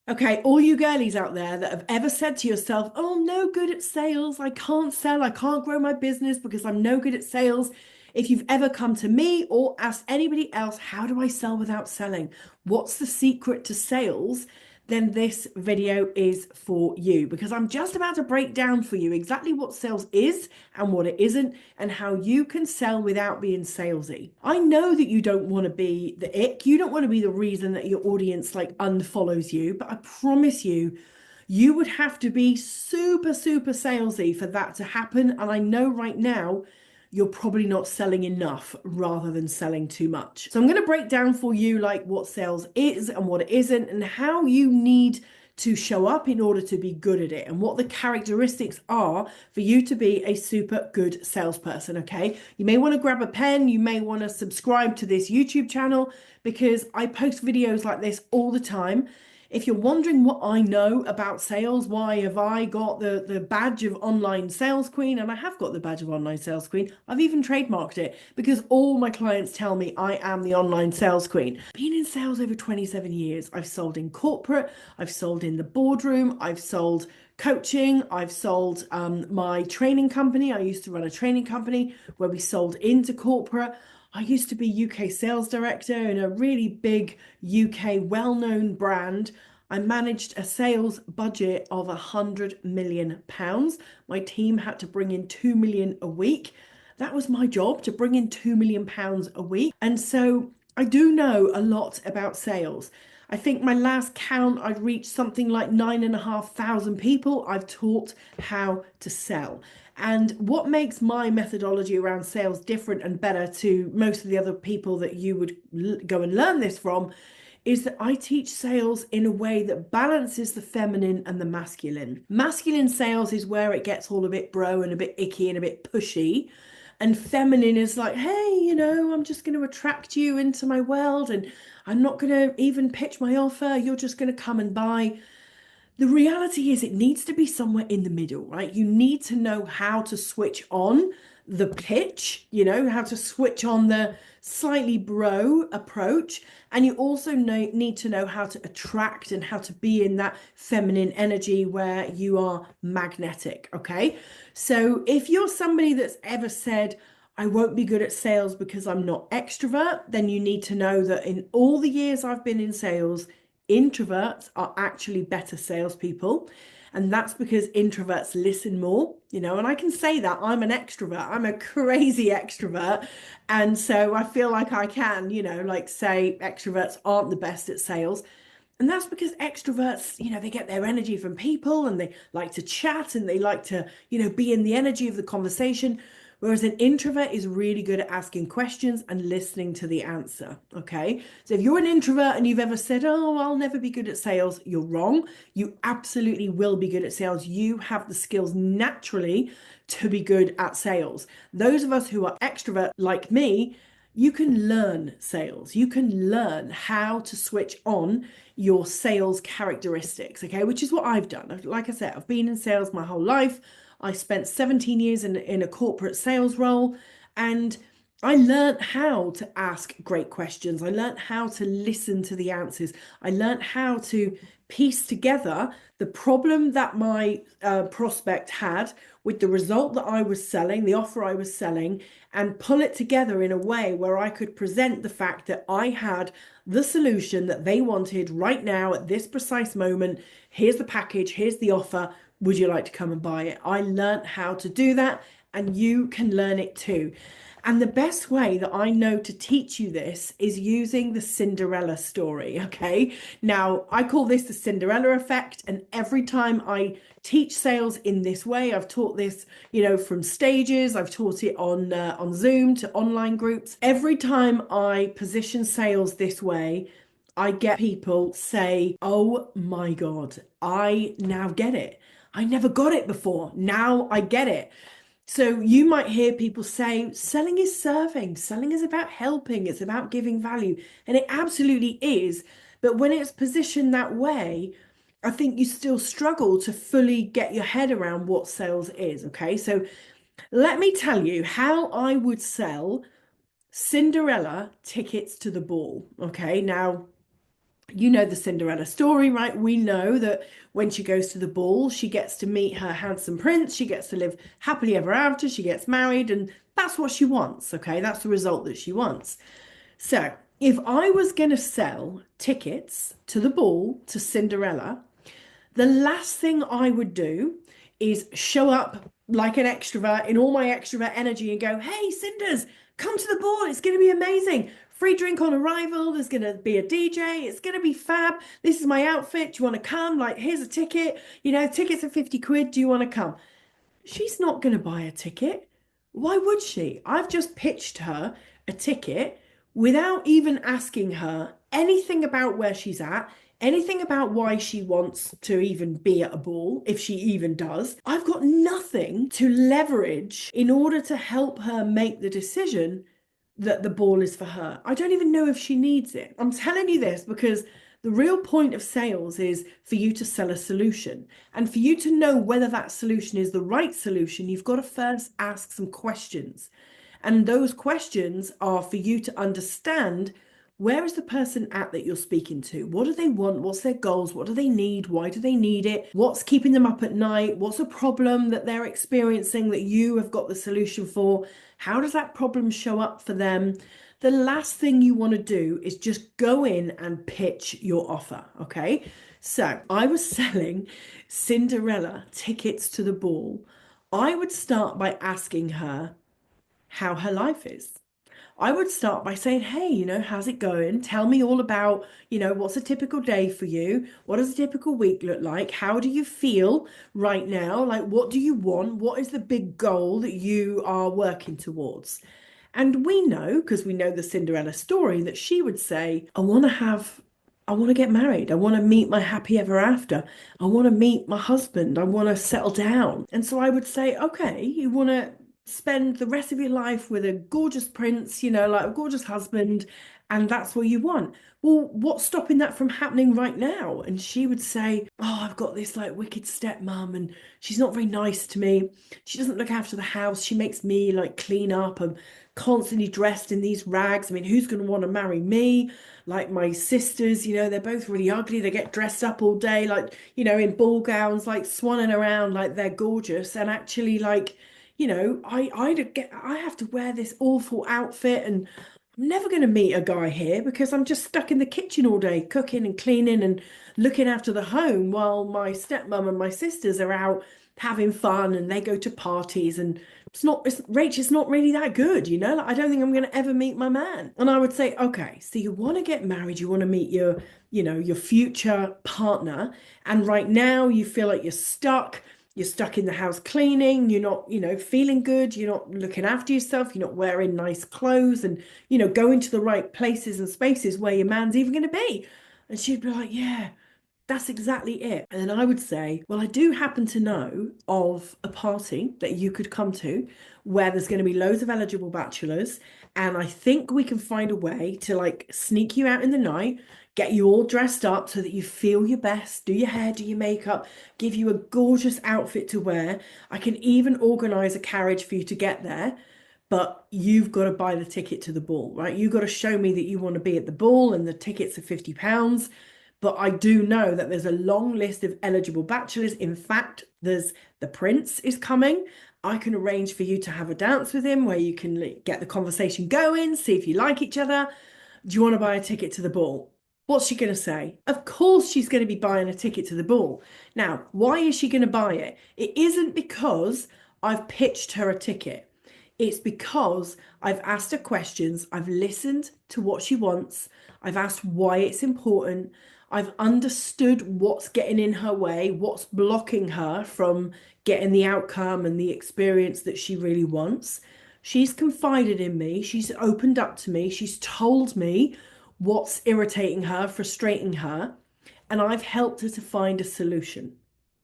Okay, all you girlies out there that have ever said to yourself, "Oh, I'm no good at sales. I can't sell. I can't grow my business because I'm no good at sales." If you've ever come to me or asked anybody else, "How do I sell without selling? What's the secret to sales?" then this video is for you because I'm just about to break down for you exactly what sales is and what it isn't and how you can sell without being salesy. I know that you don't want to be the ick. You don't want to be the reason that your audience like unfollows you, but I promise you, you would have to be super, super salesy for that to happen. And I know right now you're probably not selling enough rather than selling too much. So I'm going to break down for you like what sales is and what it isn't and how you need to show up in order to be good at it and what the characteristics are for you to be a super good salesperson. Okay, you may want to grab a pen, you may want to subscribe to this YouTube channel because I post videos like this all the time. If you're wondering what I know about sales, why have I got the badge of online sales queen? And I have got the badge of online sales queen. I've even trademarked it because all my clients tell me I am the online sales queen. Been in sales over 27 years. I've sold in corporate, I've sold in the boardroom, I've sold coaching, I've sold my training company. I used to run a training company where we sold into corporate. I used to be UK sales director in a really big UK well-known brand. I managed a sales budget of £100 million. My team had to bring in 2 million a week. That was my job, to bring in £2 million a week. And so I do know a lot about sales. I think my last count, I'd reached something like 9,500 people I've taught how to sell. And what makes my methodology around sales different and better to most of the other people that you would go and learn this from is that I teach sales in a way that balances the feminine and the masculine. Masculine sales is where it gets all a bit bro and a bit icky and a bit pushy. And feminine is like, hey, I'm just going to attract you into my world and I'm not going to even pitch my offer. You're just going to come and buy. The reality is, it needs to be somewhere in the middle, right? You need to know how to switch on the pitch, how to switch on the slightly bro approach. And you also need to know how to attract and how to be in that feminine energy where you are magnetic, okay? So if you're somebody that's ever said, I won't be good at sales because I'm not extrovert, then you need to know that in all the years I've been in sales, introverts are actually better salespeople. And that's because introverts listen more, and I can say that I'm an extrovert. I'm a crazy extrovert. And so I feel like I can, like say extroverts aren't the best at sales. And that's because extroverts, they get their energy from people and they like to chat and they like to, be in the energy of the conversation. Whereas an introvert is really good at asking questions and listening to the answer. Okay. So if you're an introvert and you've ever said, oh, I'll never be good at sales, you're wrong. You absolutely will be good at sales. You have the skills naturally to be good at sales. Those of us who are extrovert like me, you can learn sales. You can learn how to switch on your sales characteristics, okay? Which is what I've done. Like I said, I've been in sales my whole life. I spent 17 years in a corporate sales role and I learned how to ask great questions. I learned how to listen to the answers. I learned how to piece together the problem that my prospect had with the result that I was selling, the offer I was selling, and pull it together in a way where I could present the fact that I had the solution that they wanted right now at this precise moment. Here's the package, here's the offer. Would you like to come and buy it? I learned how to do that, and you can learn it too. And the best way that I know to teach you this is using the Cinderella story. Okay. Now, I call this the Cinderella effect. And every time I teach sales in this way, I've taught this, from stages, I've taught it on Zoom to online groups. Every time I position sales this way, I get people say, oh my God, I now get it. I never got it before. Now I get it. So you might hear people say, selling is serving, selling is about helping, it's about giving value. And it absolutely is. But when it's positioned that way, I think you still struggle to fully get your head around what sales is. Okay. So let me tell you how I would sell Cinderella tickets to the ball. Okay. Now, You know the Cinderella story, right? We know that when she goes to the ball, she gets to meet her handsome prince, she gets to live happily ever after, she gets married, and that's what she wants, okay? That's the result that she wants. So, if I was going to sell tickets to the ball to Cinderella, the last thing I would do is show up like an extrovert in all my extrovert energy and go, hey, Cinders, come to the ball. It's going to be amazing. Free drink on arrival. There's going to be a DJ. It's going to be fab. This is my outfit. Do you want to come? Like, here's a ticket. You know, tickets are 50 quid. Do you want to come? She's not going to buy a ticket. Why would she? I've just pitched her a ticket without even asking her anything about where she's at, anything about why she wants to even be at a ball, if she even does. I've got nothing to leverage in order to help her make the decision that the ball is for her. I don't even know if she needs it. I'm telling you this because the real point of sales is for you to sell a solution. And for you to know whether that solution is the right solution, you've got to first ask some questions. And those questions are for you to understand, where is the person at that you're speaking to? What do they want? What's their goals? What do they need? Why do they need it? What's keeping them up at night? What's a problem that they're experiencing that you have got the solution for? How does that problem show up for them? The last thing you want to do is just go in and pitch your offer, okay? So I was selling Cinderella tickets to the ball. I would start by asking her how her life is. I would start by saying, hey, how's it going? Tell me all about, what's a typical day for you? What does a typical week look like? How do you feel right now? Like, what do you want? What is the big goal that you are working towards? And we know, because we know the Cinderella story, that she would say, I want to get married. I want to meet my happy ever after. I want to meet my husband. I want to settle down. And so I would say, okay, you want to spend the rest of your life with a gorgeous prince, like a gorgeous husband, and that's what you want. Well, what's stopping that from happening right now? And she would say, oh, I've got this like wicked stepmom and she's not very nice to me. She doesn't look after the house. She makes me like clean up. I'm constantly dressed in these rags. I mean, who's going to want to marry me? Like my sisters, they're both really ugly. They get dressed up all day, like, in ball gowns, like swanning around like they're gorgeous. And actually, like, I have to wear this awful outfit and I'm never going to meet a guy here because I'm just stuck in the kitchen all day, cooking and cleaning and looking after the home while my stepmom and my sisters are out having fun and they go to parties and Rach, it's not really that good, Like, I don't think I'm going to ever meet my man. And I would say, okay, so you want to get married, you want to meet your future partner, and right now you feel like you're stuck in the house cleaning, you're not, feeling good, you're not looking after yourself, you're not wearing nice clothes and, going to the right places and spaces where your man's even going to be. And she'd be like, yeah, that's exactly it. And then I would say, well, I do happen to know of a party that you could come to where there's going to be loads of eligible bachelors. And I think we can find a way to like sneak you out in the night, get you all dressed up so that you feel your best, do your hair, do your makeup, give you a gorgeous outfit to wear. I can even organize a carriage for you to get there. But you've got to buy the ticket to the ball, right? You've got to show me that you want to be at the ball and the tickets are £50. But I do know that there's a long list of eligible bachelors. In fact, there's the prince is coming. I can arrange for you to have a dance with him where you can get the conversation going, see if you like each other. Do you want to buy a ticket to the ball? What's she going to say? Of course, she's going to be buying a ticket to the ball. Now, why is she going to buy it? It isn't because I've pitched her a ticket. It's because I've asked her questions, I've listened to what she wants, I've asked why it's important, I've understood what's getting in her way, what's blocking her from getting the outcome and the experience that she really wants. She's confided in me, she's opened up to me, she's told me what's irritating her, frustrating her, and I've helped her to find a solution.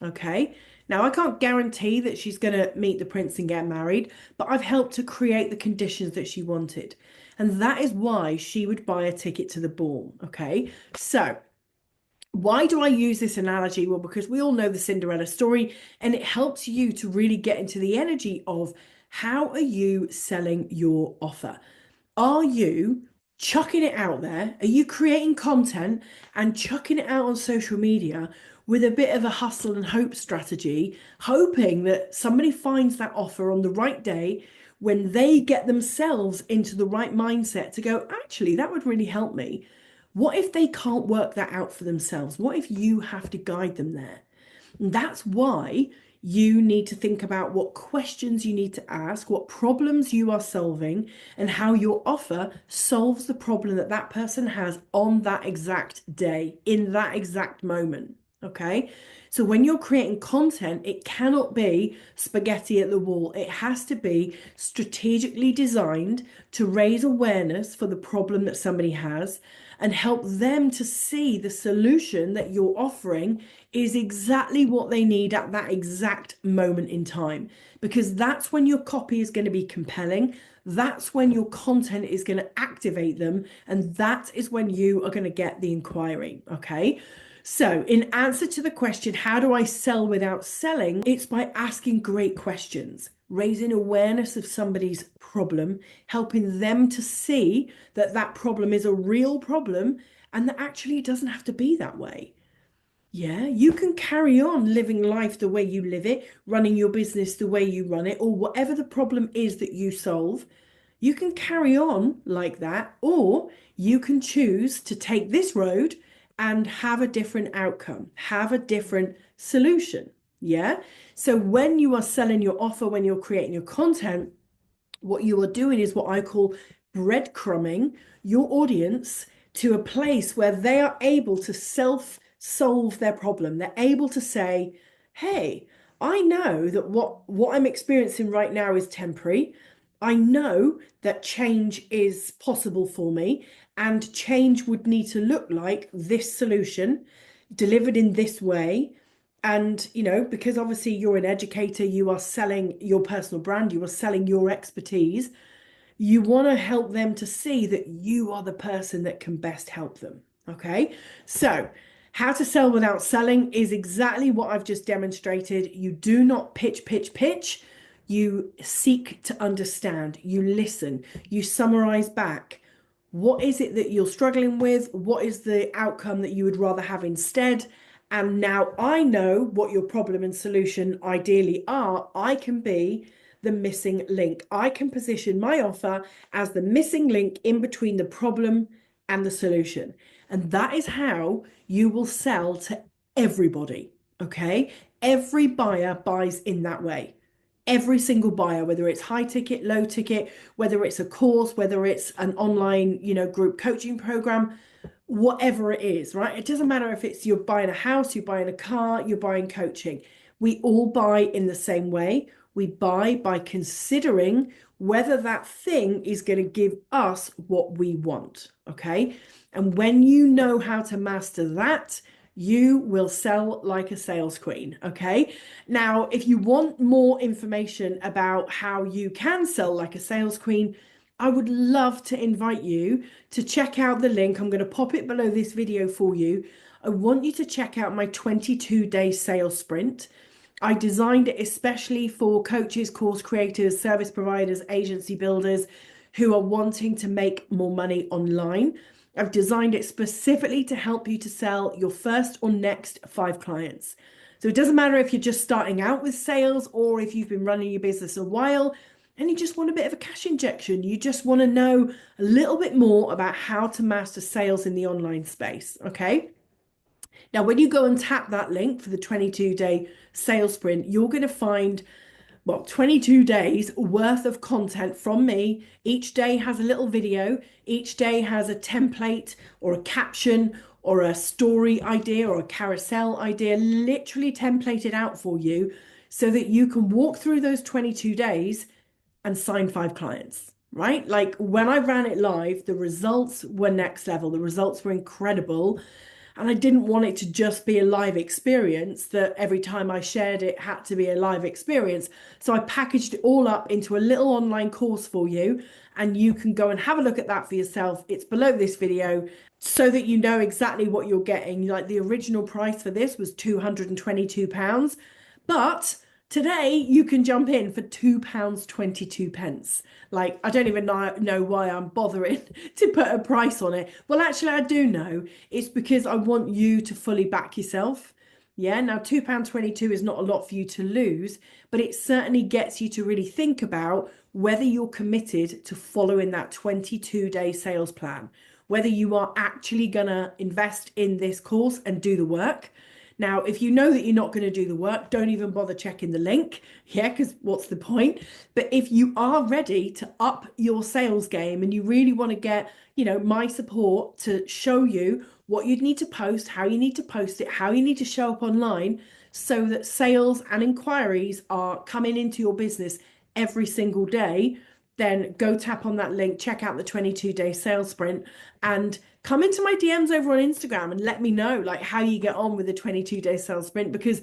Okay. Now, I can't guarantee that she's going to meet the prince and get married, but I've helped to create the conditions that she wanted. And that is why she would buy a ticket to the ball. Okay. So, why do I use this analogy? Well, because we all know the Cinderella story, and it helps you to really get into the energy of how are you selling your offer? Are you chucking it out there? Are you creating content and chucking it out on social media with a bit of a hustle and hope strategy, hoping that somebody finds that offer on the right day when they get themselves into the right mindset to go, actually, that would really help me? What if they can't work that out for themselves? What if you have to guide them there? And that's why you need to think about what questions you need to ask, what problems you are solving, and how your offer solves the problem that that person has on that exact day, in that exact moment. Okay. So when you're creating content, it cannot be spaghetti at the wall. It has to be strategically designed to raise awareness for the problem that somebody has and help them to see the solution that you're offering is exactly what they need at that exact moment in time. Because that's when your copy is going to be compelling. That's when your content is going to activate them. And that is when you are going to get the inquiry. Okay. So, in answer to the question, how do I sell without selling? It's by asking great questions, raising awareness of somebody's problem, helping them to see that that problem is a real problem and that actually it doesn't have to be that way. Yeah, you can carry on living life the way you live it, running your business the way you run it, or whatever the problem is that you solve. You can carry on like that, or you can choose to take this road and have a different outcome, have a different solution. Yeah. So when you are selling your offer, when you're creating your content, what you are doing is what I call breadcrumbing your audience to a place where they are able to self solve their problem. They're able to say, hey, I know that what I'm experiencing right now is temporary. I know that change is possible for me, and change would need to look like this solution delivered in this way. And, because obviously you're an educator, you are selling your personal brand, you are selling your expertise. You want to help them to see that you are the person that can best help them. Okay. So, how to sell without selling is exactly what I've just demonstrated. You do not pitch, pitch, pitch. You seek to understand, you listen, you summarize back. What is it that you're struggling with? What is the outcome that you would rather have instead? And now I know what your problem and solution ideally are. I can be the missing link. I can position my offer as the missing link in between the problem and the solution. And that is how you will sell to everybody. Okay. Every buyer buys in that way. Every single buyer, whether it's high ticket, low ticket, whether it's a course, whether it's an online, group coaching program, whatever it is, right? It doesn't matter if it's you're buying a house, you're buying a car, you're buying coaching. We all buy in the same way. We buy by considering whether that thing is going to give us what we want. Okay. And when you know how to master that, you will sell like a sales queen. Okay. Now, if you want more information about how you can sell like a sales queen, I would love to invite you to check out the link. I'm going to pop it below this video for you. I want you to check out my 22-day sales sprint. I designed it especially for coaches, course creators, service providers, agency builders who are wanting to make more money online. I've designed it specifically to help you to sell your first or next 5 clients. So it doesn't matter if you're just starting out with sales or if you've been running your business a while and you just want a bit of a cash injection. You just want to know a little bit more about how to master sales in the online space. Okay. Now, when you go and tap that link for the 22-day sales sprint, you're going to find 22 days worth of content from me. Each day has a little video. Each day has a template or a caption or a story idea or a carousel idea, literally templated out for you so that you can walk through those 22 days and sign 5 clients, right? Like when I ran it live, the results were next level. The results were incredible. And I didn't want it to just be a live experience that every time I shared it had to be a live experience. So I packaged it all up into a little online course for you. And you can go and have a look at that for yourself. It's below this video so that you know exactly what you're getting. Like the original price for this was £222. But Today, you can jump in for £2.22. Like, I don't even know why I'm bothering to put a price on it. Well, actually, I do know. It's because I want you to fully back yourself. Yeah, now £2.22 is not a lot for you to lose, but it certainly gets you to really think about whether you're committed to following that 22-day sales plan, whether you are actually going to invest in this course and do the work. Now, if you know that you're not going to do the work, don't even bother checking the link. Yeah, because what's the point? But if you are ready to up your sales game and you really want to get, my support to show you what you'd need to post, how you need to post it, how you need to show up online so that sales and inquiries are coming into your business every single day, then go tap on that link, check out the 22-day sales sprint, and come into my DMs over on Instagram and let me know like how you get on with the 22-day sales sprint, because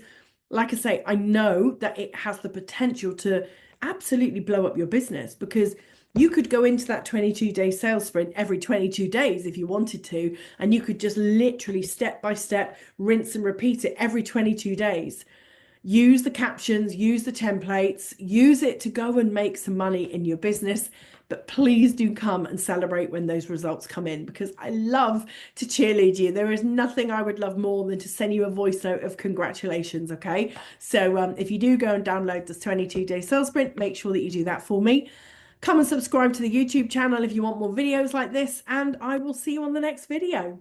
like I say, I know that it has the potential to absolutely blow up your business, because you could go into that 22-day sales sprint every 22 days if you wanted to, and you could just literally step by step rinse and repeat it every 22 days. Use the captions, use the templates, use it to go and make some money in your business. But please do come and celebrate when those results come in, because I love to cheerlead you. There is nothing I would love more than to send you a voice note of congratulations, okay? So if you do go and download this 22-day sales sprint, make sure that you do that for me. Come and subscribe to the YouTube channel if you want more videos like this, and I will see you on the next video.